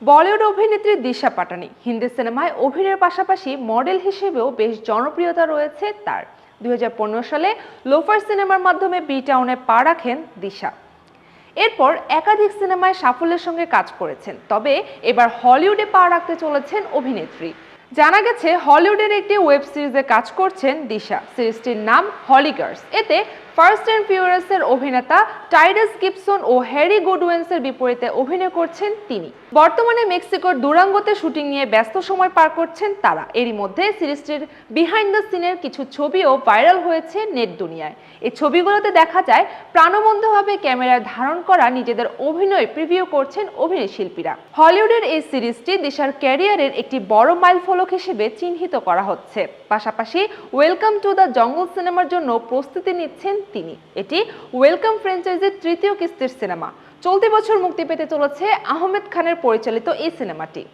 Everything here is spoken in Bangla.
বলিউড অভিনেত্রী দিশা পাটানি হিন্দি সিনেমায় অভিনয়ের পাশাপাশি মডেল হিসেবেও বেশ জনপ্রিয়তা রয়েছে তার। 2015 সালে লোফার সিনেমার মাধ্যমে বি টাউনে পা রাখেন দিশা। এরপর একাধিক সিনেমায় সাফল্যের সঙ্গে কাজ করেছেন, তবে এবার হলিউডে পা রাখতে চলেছেন অভিনেত্রী। জানা গেছে হলিউডের একটি ওয়েব সিরিজে কাজ করছেন দিশা। সিরিজটির নাম হলিগার্স। এতে ফার্স্ট অ্যান্ড ফিউরিয়াসের অভিনেতা টাইরাস গিবসন ও হ্যারি গুডউইন্সের বিপরীতে অভিনয় করছেন তিনি। বর্তমানে মেক্সিকোর দুরাঙ্গোতে শুটিং নিয়ে ব্যস্ত সময় পার করছেন তারা। এরই মধ্যে সিরিজটির বিহাইন্ড দ্য সিনের কিছু ছবিও ভাইরাল হয়েছে নেট দুনিয়ায়। এই ছবিগুলোতে দেখা যায় প্রাণবন্তভাবে ক্যামেরায় ধারণ করা নিজেদের অভিনয় প্রিভিউ করছেন অভিনয় শিল্পীরা। হলিউডের এই সিরিজটি দিশার ক্যারিয়ারের একটি বড় মাইলফলক হিসেবে চিহ্নিত করা হচ্ছে। পাশাপাশি ওয়েলকাম টু দ্য জঙ্গল সিনেমার জন্য প্রস্তুতি নিচ্ছেন তিনি। এটি ওয়েলকাম ফ্র্যাঞ্চাইজির তৃতীয় কিস্তির সিনেমা। চলতি বছর মুক্তি পেতে চলেছে আহমেদ খানের পরিচালিত এই সিনেমাটি।